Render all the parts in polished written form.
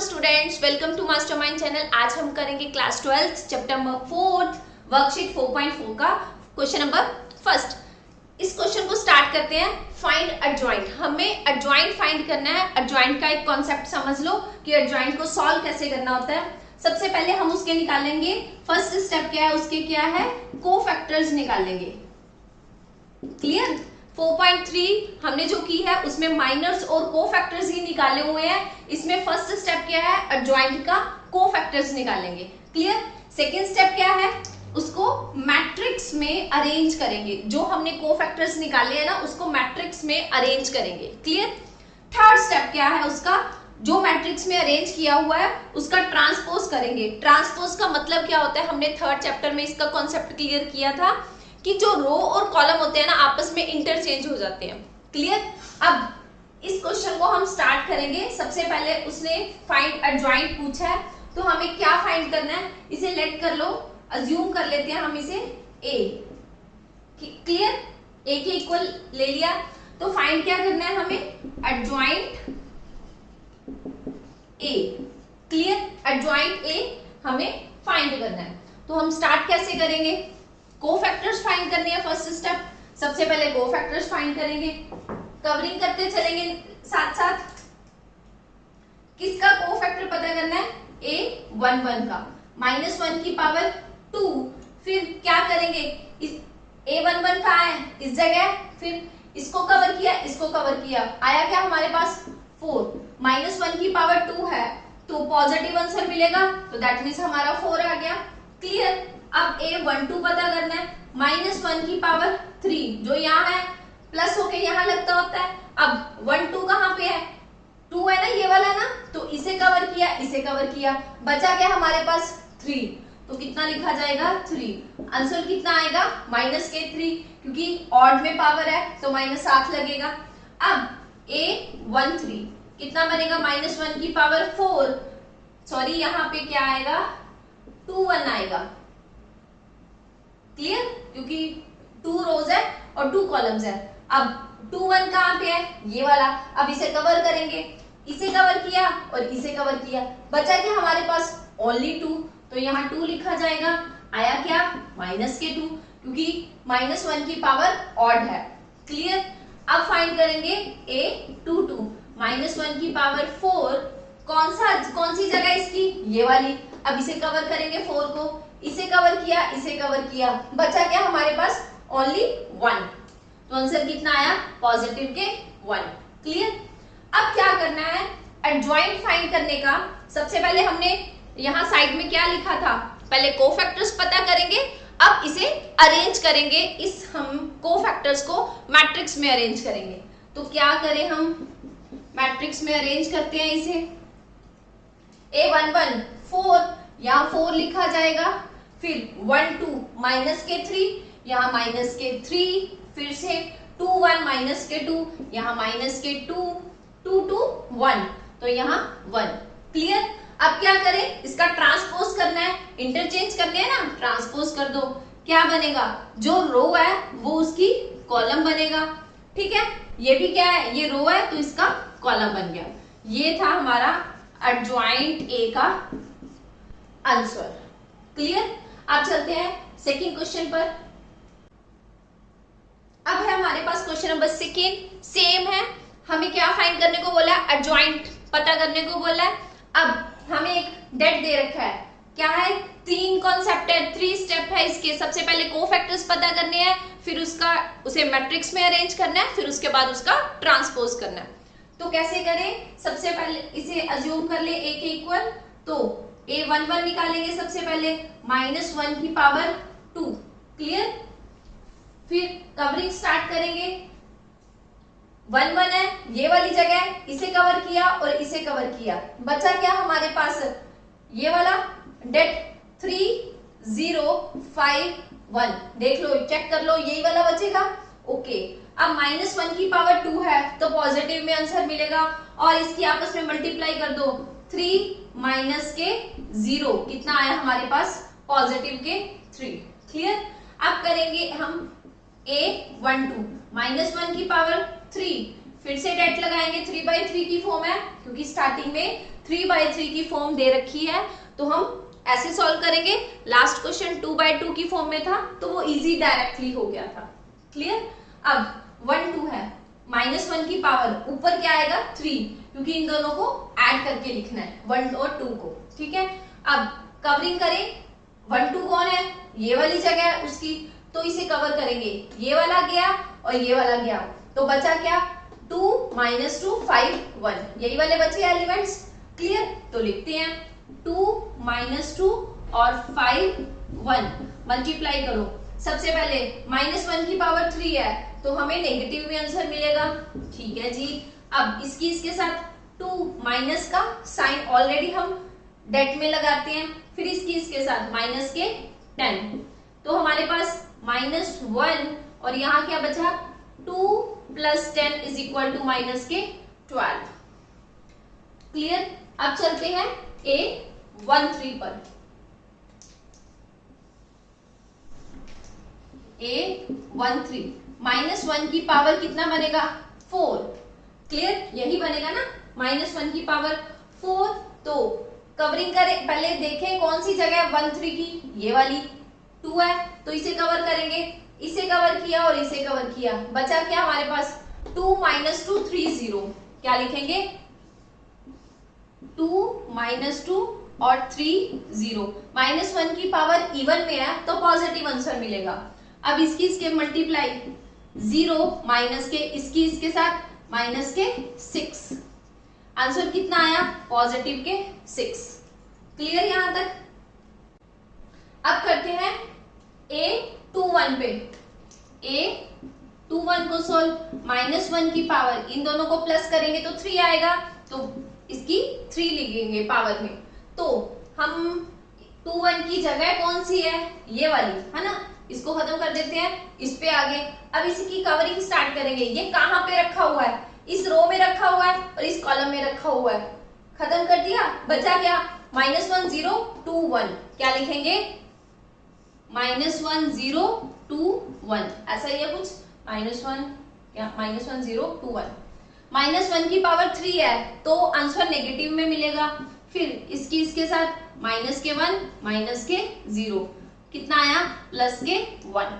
Students, welcome to Mastermind channel. आज हम करेंगे क्लास 12 चैप्टर नंबर 4 वर्कशीट 4.4 का क्वेश्चन नंबर फर्स्ट। इस क्वेश्चन को स्टार्ट करते हैं। Find adjoint. हमें एडजॉइंट फाइंड करना है। एडजॉइंट का एक कॉन्सेप्ट समझ लो कि एडजॉइंट को सॉल्व कैसे करना होता है। सबसे पहले हम उसके निकालेंगे, फर्स्ट स्टेप क्या है उसके, क्या है, कोफैक्टर्स निकालेंगे। क्लियर। 4.3 हमने जो की है उसमें माइनर्स और कोफैक्टर्स ही निकाले हुए हैं। इसमें फर्स्ट स्टेप क्या है, एडजॉइंट का कोफैक्टर्स निकालेंगे। क्लियर। सेकंड स्टेप क्या है, उसको मैट्रिक्स में अरेंज करेंगे। जो हमने कोफैक्टर्स निकाले हैं ना उसको मैट्रिक्स में अरेंज करेंगे। क्लियर। थर्ड स्टेप क्या है उसका, जो मैट्रिक्स में अरेंज किया हुआ है उसका ट्रांसपोज करेंगे। ट्रांसपोज का मतलब क्या होता है, हमने थर्ड चैप्टर में इसका कॉन्सेप्ट क्लियर किया था कि जो रो और कॉलम होते हैं ना आपस में इंटरचेंज हो जाते हैं। क्लियर। अब इस क्वेश्चन को हम स्टार्ट करेंगे। सबसे पहले उसने फाइंड एडजॉइंट पूछा है तो हमें क्या फाइंड करना है, इसे लेट कर लो, अज्यूम कर लेते हैं हम इसे a। क्लियर। a के इक्वल ले लिया तो फाइंड क्या करना है हमें, adjoint a। Clear. Adjoint a हमें फाइंड करना है। तो हम स्टार्ट कैसे करेंगे, कोफैक्टर्स फाइंड करने हैं। फर्स्ट स्टेप, सबसे पहले कोफैक्टर्स फाइंड करेंगे। कवरिंग करते चलेंगे साथ साथ। किसका कोफैक्टर पता करना है, a11 का, -1 की पावर 2। फिर क्या करेंगे, इस a11 कहाँ है, इस जगह। फिर इसको कवर किया, इसको कवर किया, आया क्या हमारे पास 4। -1 की पावर 2 है तो पॉजिटिव आंसर मिलेगा, तो दैट मीन्स हमारा 4 आ गया। क्लियर। अब a12 पता करना है, -1 की पावर 3 जो यहाँ है प्लस होके यहाँ लगता होता है। अब 12 कहाँ पे है, 2 है ना, ये वाला ना, तो इसे कवर किया, इसे कवर किया, बचा क्या हमारे पास 3। तो कितना लिखा जाएगा 3। आंसर कितना आएगा -3, क्योंकि ऑड में पावर है तो -7 लगेगा। अब a13 कितना बनेगा, -1 की पावर 4, सॉरी यहाँ पे क्या आएगा 21 आएगा। क्लियर, क्योंकि 2 रोज है और 2 कॉलम्स है। अब 21 कहाँ पे है, ये वाला। अब इसे कवर करेंगे, इसे कवर किया और इसे कवर किया, बचा क्या हमारे पास ओनली 2, तो यहाँ 2 लिखा जाएगा। आया क्या -2, क्योंकि -1 की पावर ऑड है। क्लियर। अब फाइंड करेंगे a22, -1 की पावर 4, कौन सी जगह इसकी, ये वाली। अब इसे कवर करेंगे 4 को, इसे कवर किया, इसे कवर किया, बचा क्या हमारे पास ओनली 1, तो आंसर कितना आया पॉजिटिव के 1। क्लियर। अब क्या करना है एडजॉइंट फाइंड करने का। सबसे पहले हमने यहाँ साइड में क्या लिखा था, पहले कोफैक्टर्स पता करेंगे, अब इसे अरेंज करेंगे। इस हम कोफैक्टर्स को मैट्रिक्स में अरेंज करेंगे। तो क्या करें हम, मैट्रिक्स में अरेंज करते हैं इसे। a11 4, यहाँ 4 लिखा जाएगा। फिर 1 2 -3, यहाँ -3, फिर से 2 1 -2, यहाँ -2, 2 2 1, तो यहाँ 1। क्लियर। अब क्या करें, इसका ट्रांसपोज करना है, इंटरचेंज करने हैं ना, ट्रांसपोज कर दो। क्या बनेगा, जो रो है वो उसकी कॉलम बनेगा। ठीक है, ये भी क्या है, ये रो है तो इसका कॉलम बन गया। ये था हमारा एडजॉइंट ए का आंसर। क्लियर। अब चलते हैं सेकंड क्वेश्चन पर। अब है हमारे पास क्वेश्चन नंबर सेकंड, सेम है। हमें क्या फाइंड करने को बोला है, एडजॉइंट पता करने को बोला है। अब हमें एक डेट दे रखा है, क्या है, 3 कॉन्सेप्ट है, 3 स्टेप है इसके। सबसे पहले कोफैक्टर्स पता करने हैं, फिर उसे मैट्रिक्स में अरेंज करना है, फिर उसके बाद उसका ट्रांसपोज करना है। तो कैसे करें, सबसे पहले इसे अज्यूम कर ले a के इक्वल, तो a11 निकालेंगे सबसे पहले, -1 की पावर 2। क्लियर। फिर कवरिंग स्टार्ट करेंगे, 1 1 है ये वाली जगह, इसे कवर किया और इसे कवर किया, बचा क्या हमारे पास ये वाला डेट 3 0 5 1। देख लो, चेक कर लो, यही वाला बचेगा। ओके। अब -1 की पावर 2 है तो पॉजिटिव में आंसर मिलेगा, और इसकी आपस में मल्टीप्लाई कर दो, 3 -0, कितना आया हमारे पास पॉजिटिव के 3। क्लियर। अब करेंगे हम a12, -1 की पावर 3, फिर से डेट लगाएंगे, 3/3 की फॉर्म है क्योंकि स्टार्टिंग में 3/3 की फॉर्म दे रखी है, तो हम ऐसे सॉल्व करेंगे। लास्ट क्वेश्चन 2/2 की फॉर्म में था तो वो इजी डायरेक्टली हो गया था। क्लियर। अब 1 2 है, -1 की पावर ऊपर क्या आएगा 3, क्योंकि इन दोनों को ऐड करके लिखना है 1 और 2 को। ठीक है, अब कवरिंग करें, 1 2 कौन है, ये वाली जगह है उसकी, तो इसे कवर करेंगे। ये वाला गया और ये वाला गया, तो बचा क्या 2 -2 5 1, यही वाले बचे एलिमेंट्स। क्लियर, तो लिखते हैं 2 -2 और 5 1, मल्टीप्लाई करो। सबसे पहले -1 की पावर 3 है तो हमें नेगेटिव में आंसर मिलेगा। ठीक है जी, अब इसकी इसके साथ 2 माइनस का साइन ऑलरेडी हम डेट में लगाते हैं, फिर इसकी इसके साथ माइनस के 10, तो हमारे पास -1 और यहाँ क्या बचा 2 + 10 = -12। क्लियर। अब चलते हैं A13 पर। A13 -1 की पावर कितना बनेगा 4। क्लियर, यही बनेगा ना, -1 की पावर 4। तो कवरिंग करें, पहले देखें कौन सी जगह है 13 की, ये वाली 2 है तो इसे कवर करेंगे, इसे कवर किया और इसे कवर किया, बचा क्या हमारे पास 2 - 2 3 0, क्या लिखेंगे 2 - 2 और 3 0। -1 की पावर इवन में है तो पॉजिटिव आंसर मिलेगा। अब इसकी इसके मल्टीप्लाई 0 माइनस के इसकी इसके साथ -6, आंसर कितना आया पॉजिटिव के 6। क्लियर यहां तक। अब करते हैं A21 पे। A21 को सोल्व, -1 की पावर, इन दोनों को प्लस करेंगे तो 3 आएगा, तो इसकी 3 लिखेंगे पावर में, तो हम 21 की जगह कौन सी है ये वाली है ना, इसको खत्म कर देते हैं, इस पे आगे। अब इसकी कवरिंग स्टार्ट करेंगे। ये कहां पे रखा हुआ है, इस रो में रखा हुआ है और इस कॉलम में रखा हुआ है, खत्म कर दिया, बचा क्या -1 0 2 1, क्या लिखेंगे -1 0 2 1, ऐसा ही है कुछ, -1 क्या -1 0 2 1। -1 की पावर 3 है तो आंसर नेगेटिव में मिलेगा, फिर इसकी इसके साथ -1 -0, कितना आया +1।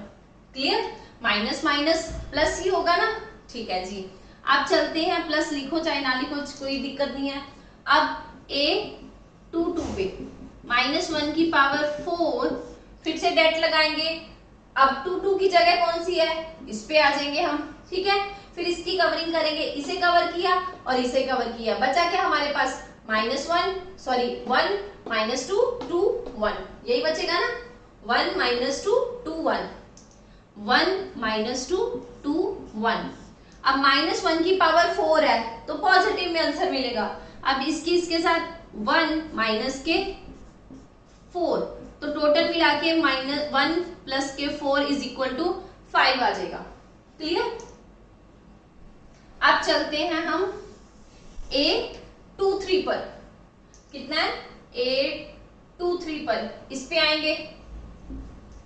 क्लियर, माइनस माइनस प्लस ही होगा ना। ठीक है जी, आप चलते हैं, प्लस लिखो चाहे ना लिखो कोई दिक्कत नहीं है। अब A22 पे -1 की पावर 4, फिर से डेट लगाएंगे। अब 22 की जगह कौन सी है, इस पे आ जाएंगे हम। ठीक है, फिर इसकी कवरिंग करेंगे, इसे कवर किया और इसे कवर किया, बचा क्या हमारे पास -1 -2 2 1, यही बचेगा ना, 1 -2 2 1, 1 -2 2 1। अब -1 की पावर 4 है तो पॉजिटिव में आंसर मिलेगा। अब इसकी इसके साथ 1 माइनस के 4, तो टोटल मिला के -1 + के 4 = 5 आ जाएगा। क्लियर। अब चलते हैं हम A23 पर। कितना है A23 पर, इस पे आएंगे।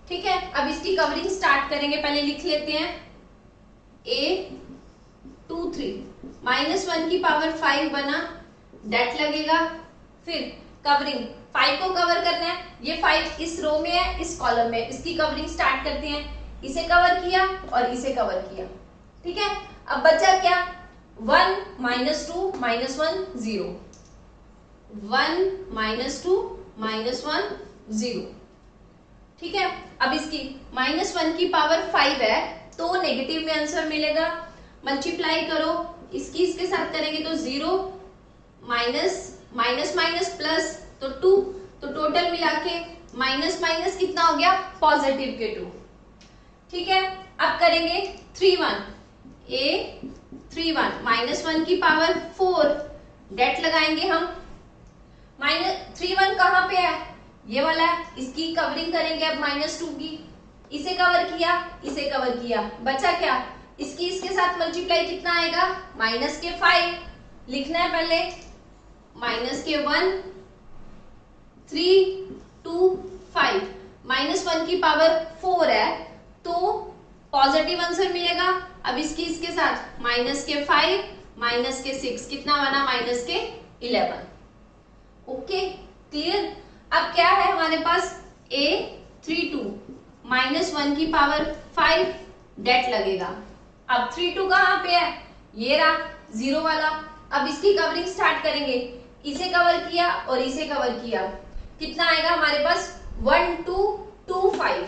ठीक है, अब इसकी कवरिंग स्टार्ट करेंगे, पहले लिख लेते हैं A23 -1 की पावर 5 बना, डेट लगेगा, फिर कवरिंग 5 को कवर करना है, ये 5 इस रो में है इस कॉलम में, इसकी कवरिंग स्टार्ट करते हैं, इसे कवर किया और इसे कवर किया। ठीक है, अब बचा क्या 1 - 2 -1 0, 1 - 2 -1 0। ठीक है, अब इसकी -1 की पावर 5 है तो नेगेटिव में आंसर मिलेगा, मल्टीप्लाई करो, इसकी इसके साथ करेंगे तो 0 माइनस माइनस माइनस प्लस तो 2, तो टोटल मिला के माइनस माइनस कितना हो गया पॉजिटिव के 2। ठीक है, अब करेंगे 3 1 A31 -1 की पावर 4, डेट लगाएंगे हम, -31 कहां पे है, ये वाला है, इसकी कवरिंग करेंगे अब -2 की, इसे कवर किया इसे कवर किया, बचा क्या, इसकी इसके साथ मल्टीप्लाई कितना आएगा -5 लिखना है पहले, -1 3 2 5, -1 की पावर 4 है तो पॉजिटिव आंसर मिलेगा, अब इसकी इसके साथ माइनस के 5 माइनस के 6 कितना बना माइनस के 11। Okay clear. अब क्या है हमारे पास a32 -1 की पावर 5 डेट लगेगा। अब 32 कहाँ पे है, ये रहा 0 वाला। अब इसकी कवरिंग स्टार्ट करेंगे, इसे कवर किया और इसे कवर किया, कितना आएगा हमारे पास 1 2 2 5।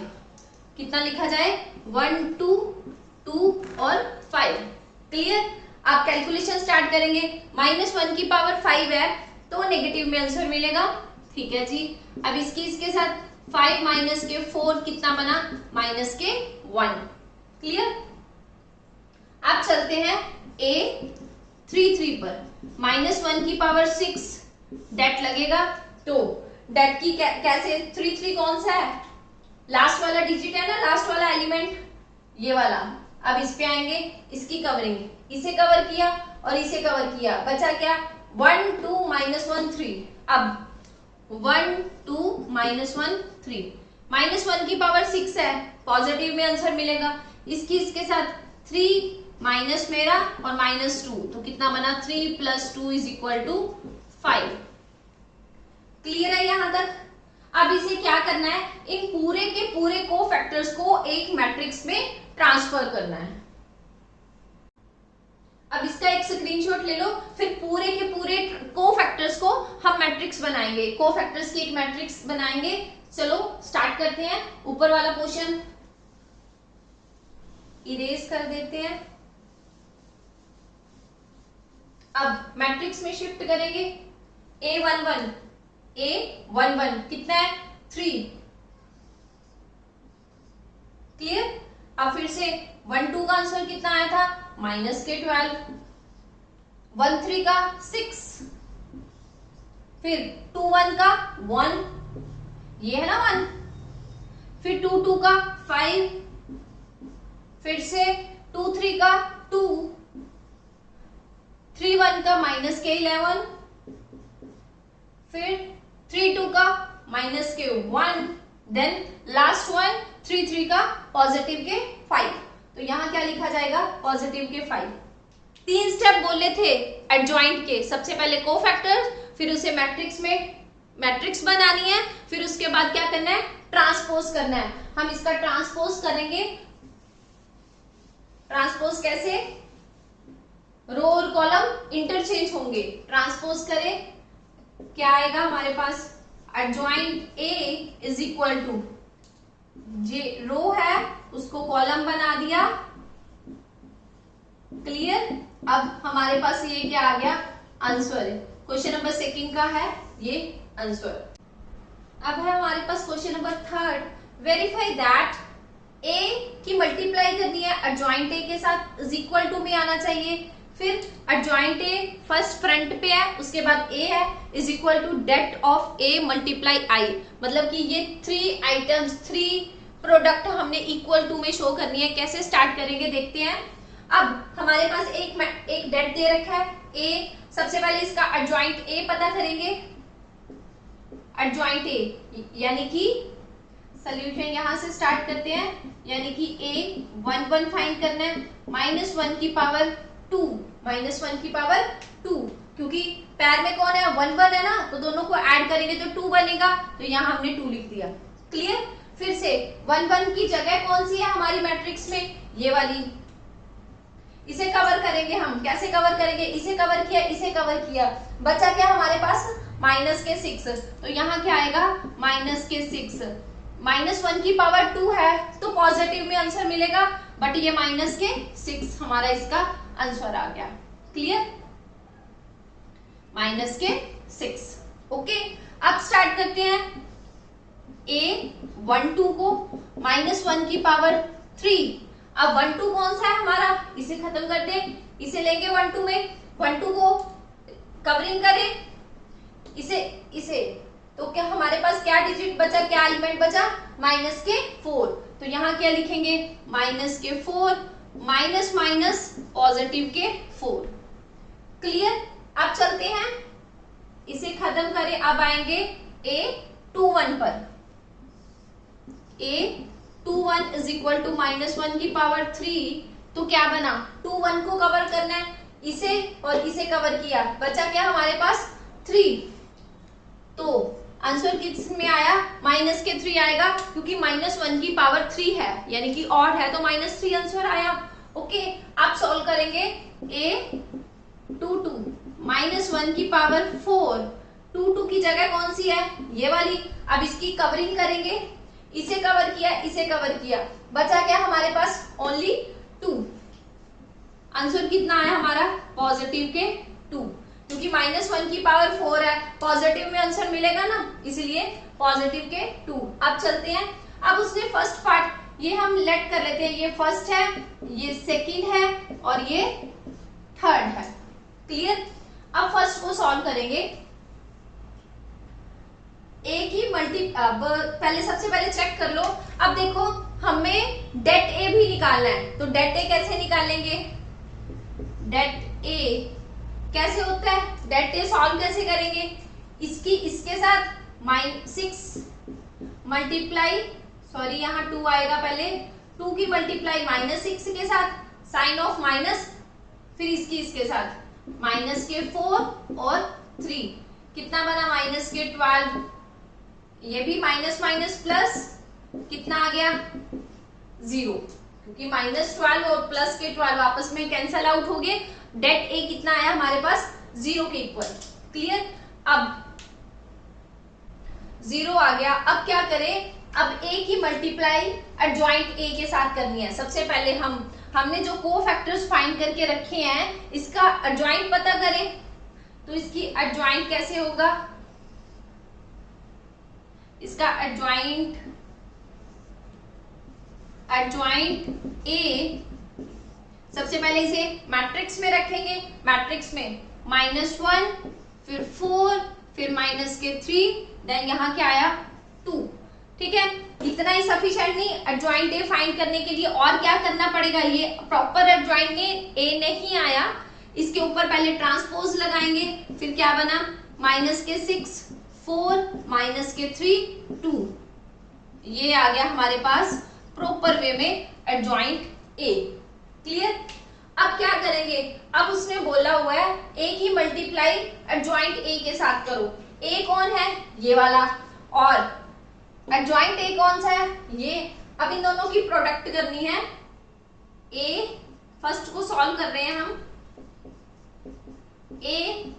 कितना लिखा जाए 1 2 2 और 5। क्लियर। आप कैलकुलेशन स्टार्ट करेंगे, -1 की पावर 5 है तो नेगेटिव में आंसर मिलेगा। ठीक है जी। अब इसकी इसके साथ 5 माइनस के 4 कितना बना माइनस के 1। क्लियर। अब चलते हैं A33 पर, -1 की पावर 6 डेट लगेगा। तो डेट की कैसे 33 कौन सा है, लास्ट वाला डिजिट है ना, लास्ट वाला एलिमेंट ये वाला। अब इस पे आएंगे, इसकी कवरिंग, इसे कवर किया और इसे कवर किया, बचा क्या 1 2 -1 3। अब 1 2 -1 3, -1 की पावर 6 है, पॉजिटिव में आंसर मिलेगा। इसकी इसके साथ 3 माइनस मेरा और -2, तो कितना बना 3 + 2 = 5। क्लियर है यहां तक। अब इसे क्या करना है, इन पूरे के पूरे कोफैक्टर्स को एक मैट्रिक्स में ट्रांसफर करना है। अब इसका एक स्क्रीनशॉट ले लो, फिर पूरे के पूरे कोफैक्टर्स को हम मैट्रिक्स बनाएंगे, कोफैक्टर्स की एक मैट्रिक्स बनाएंगे। चलो स्टार्ट करते हैं। ऊपर वाला पोर्शन इरेज कर देते हैं। अब मैट्रिक्स में शिफ्ट करेंगे, A11 कितना है 3। क्लियर। अब फिर से 1 2 का आंसर कितना आया था -12, 1 3 का 6, फिर 2 1 का 1, ये है ना 1, फिर 2 2 का 5, फिर से 2 3 का 2, 3 1 का -11, फिर 3 2 का -1, देन लास्ट वन 3 3 का पॉजिटिव के 5। तो यहां क्या लिखा जाएगा पॉजिटिव के 5। 3 स्टेप बोले थे एडजॉइंट के, सबसे पहले कोफैक्टर, फिर उसे मैट्रिक्स में मैट्रिक्स बनानी है, फिर उसके बाद क्या करना है ट्रांसपोज करना है। हम इसका ट्रांसपोज करेंगे। ट्रांसपोज कैसे, रो और कॉलम इंटरचेंज होंगे। ट्रांसपोज करें, क्या आएगा हमारे पास एडजॉइंट A = जे रो है उसको कॉलम बना दिया। क्लियर। अब हमारे पास ये क्या आ गया आंसर, क्वेश्चन नंबर 2 का है ये आंसर। अब है हमारे पास question number 3, verify that A की मल्टीप्लाई करनी है एडजॉइंट A के साथ, = में आना चाहिए। फिर एडजॉइंट A फर्स्ट फ्रंट पे है, उसके बाद A है, = det of A × I। मतलब कि ये 3 आइटम्स 3 प्रोडक्ट हमने = में शो करनी है। कैसे स्टार्ट करेंगे देखते हैं। अब हमारे पास एक det दे रखा है A, सबसे पहले इसका एडजॉइंट A पता करेंगे। एडजॉइंट A यानी कि सोल्यूशन यहां से स्टार्ट करते हैं, यानी कि A11 फाइंड करना है, -1 की पावर 2, -1 की पावर 2, क्योंकि पैर में कौन है 1 1 है ना, तो दोनों को ऐड करेंगे तो 2 बनेगा, तो यहां हमने 2 लिख दिया। क्लियर। फिर से 1 1 की जगह कौन सी है हमारी मैट्रिक्स में, ये वाली। इसे कवर करेंगे हम, कैसे कवर करेंगे, इसे कवर किया, इसे कवर किया, बचा क्या हमारे पास -6। तो यहाँ क्या आएगा -6, -1 की पावर 2 है तो पॉजिटिव में आंसर मिलेगा, बट ये -6 हमारा इसका आंसर आ गया। क्लियर। -6। ओके। अब स्टार्ट करते हैं A12 को, -1 की पावर 3। अब 1 2 कौन सा है हमारा, इसे खत्म कर दे, इसे लेंगे 1 2 में, 1 2 को कवरिंग करें, इसे तो क्या हमारे पास क्या डिजिट बचा, क्या एलिमेंट बचा -4। तो यहां क्या लिखेंगे -4, माइनस माइनस पॉजिटिव के 4। क्लियर। अब चलते हैं, इसे खत्म करें। अब आएंगे A21 पर। A21 = -1 की पावर 3 तो क्या बना, 2 1 को कवर करना है, इसे और इसे कवर किया, बचा क्या हमारे पास 3। तो आंसर किस में आया, माइनस के 3 आएगा, क्योंकि -1 की पावर 3 है, यानी कि ऑड है, तो -3 आंसर आया। ओके, आप सॉल्व करेंगे a 2 2 -1 की पावर 4, 2 2 की जगह कौन सी है, ये वाली। अब इसकी कवरिंग करेंगे, इसे कवर किया, इसे कवर किया, बचा क्या हमारे पास, ओनली 2। आंसर कितना आया हमारा, पॉजिटिव के 2, क्योंकि -1 की पावर 4 है, पॉजिटिव में आंसर मिलेगा ना, इसलिए पॉजिटिव के 2। अब चलते हैं, अब उसने फर्स्ट पार्ट, ये हम लेट कर लेते हैं, ये फर्स्ट है, ये सेकंड है और ये थर्ड है। क्लियर। अब फर्स्ट को सॉल्व करेंगे, एक ही अब पहले सबसे पहले चेक कर लो। अब देखो हमें डेट ए भी निकालना है, तो डेट ए कैसे निकालेंगे, डेट ए कैसे होता है, डेट ए सॉल्व कैसे करेंगे, इसकी इसके साथ -6 मल्टीप्लाई, सॉरी यहाँ 2 आएगा पहले, 2 की मल्टीप्लाई -6 के साथ, साइन ऑफ माइनस, फिर इसकी इसके साथ -4 और 3, कितना बना -12, ये भी माइनस माइनस प्लस, कितना आ गया 0, क्योंकि -12 और प्लस के 12 आपस में कैंसल आउट हो गए, डेट ए कितना आया हमारे पास 0 के इक्वल। क्लियर। अब 0 आ गया, अब क्या करें, अब ए की मल्टीप्लाई एडजॉइंट ए के साथ करनी है। सबसे पहले हमने जो कोफैक्टर्स फाइंड करके रखे हैं, इसका एडजॉइंट पता करें, तो इसकी एडजॉइंट कैसे होगा, इसका एडजॉइंट ए, सबसे पहले इसे मैट्रिक्स में रखेंगे, मैट्रिक्स में -1 फिर 4 फिर -3, देन यहाँ क्या आया 2। ठीक है, इतना ही सफिशिएंट नहीं, एडजॉइंट ए फाइंड करने के लिए और क्या करना पड़ेगा, ये प्रॉपर एडजॉइंट ए नहीं आया, इसके ऊपर पहले ट्रांसपोज लगाएंगे, फिर क्या बना -6 4 -3 2, ये आ गया हमारे पास प्रॉपर वे में एडजॉइंट ए। क्लियर। अब क्या करेंगे, अब उसने बोला हुआ है ए की मल्टीप्लाई एडजॉइंट ए के साथ करो, ए कौन है, ये वाला, और एडजॉइंट ए कौन सा है, ये। अब इन दोनों की प्रोडक्ट करनी है, ए फर्स्ट को सॉल्व कर रहे हैं हम, ए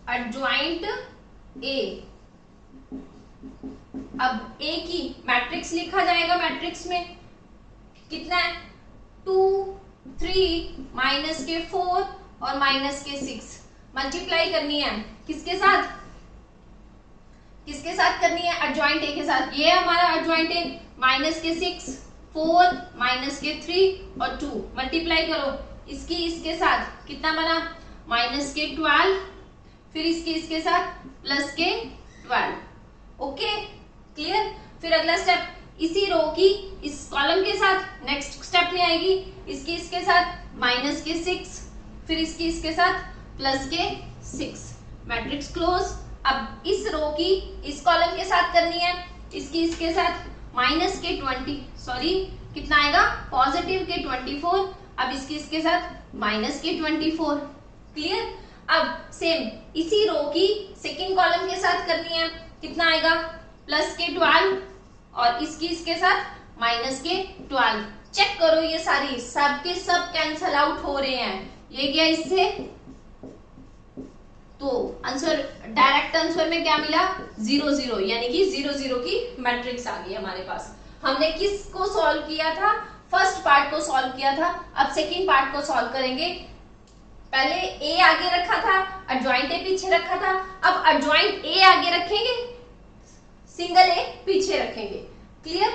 एडजॉइंट ए, अब ए की मैट्रिक्स लिखा जाएगा, मैट्रिक्स में कितना है 2 3 -4 और -6, मल्टीप्लाई करनी है, किसके साथ करनी है, एडजॉइंट ए के साथ। ये हमारा एडजॉइंट ए, -6 4 -3 और 2, मल्टीप्लाई करो इसकी इसके साथ, कितना बना -12, फिर इसके इसके साथ +12। Okay, clear. फिर अगला स्टेप, इसी रो की इस कॉलम के साथ नेक्स्ट स्टेप में आएगी, इसकी इसके साथ -6, फिर इसकी इसके साथ +6, मैट्रिक्स क्लोज। अब इस रो की इस कॉलम के साथ करनी है, इसकी इसके साथ -20, सॉरी कितना आएगा +24, अब इसकी इसके साथ -24। क्लियर। अब सेम इसी रो की सेकेंड कॉलम के साथ करनी है, कितना आएगा +12 और इसकी इसके साथ -12। चेक करो ये सारी सब के सब कैंसल आउट हो रहे हैं, ये क्या इससे, तो आंसर डायरेक्ट आंसर में क्या मिला 0 0, यानी कि 0 0 की मैट्रिक्स आ गई हमारे पास। हमने किसको सॉल्व किया था, फर्स्ट पार्ट को सॉल्व किया था, अब सेकेंड पार्ट को सॉल्व करेंगे। पहले ए आगे रखा था, एडजॉइंट ए पीछे रखा था, अब एडजॉइंट ए आगे रखेंगे, सिंगल ए पीछे रखेंगे। क्लियर।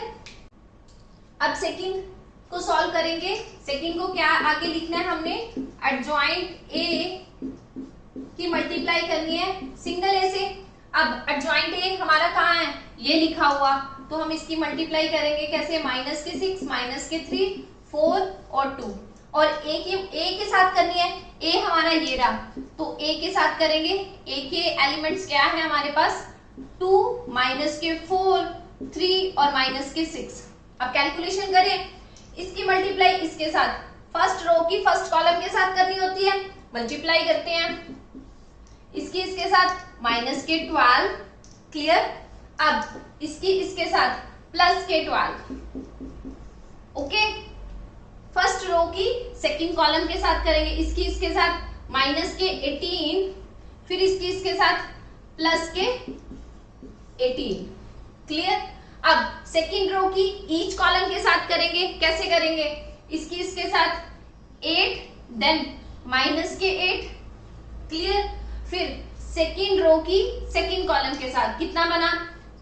अब सेकंड को सॉल्व करेंगे, सेकंड को क्या आगे लिखना है, हमने एडजॉइंट ए की मल्टीप्लाई करनी है सिंगल ए से। अब एडजॉइंट ए हमारा कहाँ है, ये लिखा हुआ, तो हम इसकी मल्टीप्लाई करेंगे कैसे, -6 -3 4 और 2, और ए के साथ करनी है, ए हमारा ये रहा, तो ए के साथ करेंगे, ए के एलिमेंट्स क्या है हमारे पास 2 -4 3 और -6। अब कैलकुलेशन करें, इसकी मल्टीप्लाई इसके साथ, फर्स्ट रो की फर्स्ट कॉलम के साथ करनी होती है, मल्टीप्लाई करते हैं, इसकी इसके साथ माइनस के 12, क्लियर। अब इसकी इसके साथ प्लस के 12, ओके। फर्स्ट रो की सेकंड कॉलम के साथ करेंगे, इसकी इसके साथ माइनस के 18, फिर इसकी इसके साथ प्लस के 18, क्लियर। अब सेकंड रो की ईच कॉलम के साथ करेंगे, कैसे करेंगे, इसकी इसके साथ 8 देन माइनस के 8, क्लियर। फिर सेकंड रो की सेकंड कॉलम के साथ कितना बना,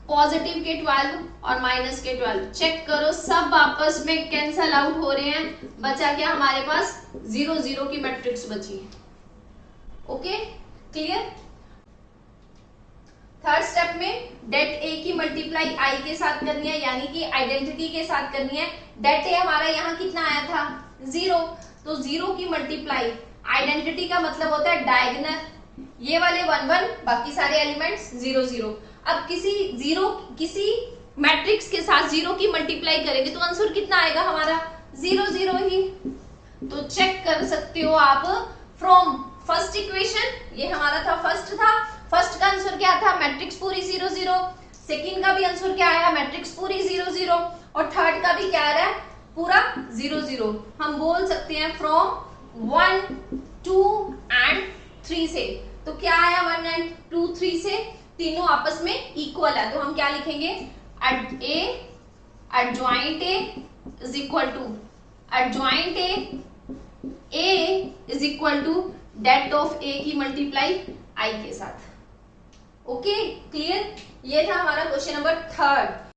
पॉजिटिव के 12 और माइनस के 12, चेक करो सब आपस में कैंसल आउट हो रहे हैं, बचा क्या हमारे पास 0 0 की मैट्रिक्स बची है, ओके क्लियर। थर्ड स्टेप में डेट ए की मल्टीप्लाई आई के साथ करनी है, यानी कि आइडेंटिटी के साथ करनी है। डेट ए हमारा यहाँ कितना आया था 0, तो 0 की मल्टीप्लाई आइडेंटिटी का मतलब होता है डायगोनल, ये वाले 1 1, बाकी सारे एलिमेंट्स 0 0। अब किसी मैट्रिक्स के साथ 0 की मल्टीप्लाई करेंगे तो आंसर कितना आएगा हमारा 0 0 ही। तो चेक कर सकते हो आप फ्रॉम फर्स्ट इक्वेशन, ये हमारा था फर्स्ट था, फर्स्ट का आंसर क्या था, मैट्रिक्स पूरी 0 0, सेकंड का भी आंसर क्या आया, मैट्रिक्स पूरी 0 0, और थर्ड का भी क्या आ रहा है, पूरा 0 0। हम बोल सकते हैं फ्रॉम 1 2 एंड 3 से, तो क्या आया 1 एंड 2 3 से, तीनों आपस में इक्वल है, तो हम क्या लिखेंगे, adjoint A is equal to adjoint A is equal to det of A की मल्टीप्लाई आई के साथ, ओके क्लियर। ये था हमारा क्वेश्चन नंबर 3।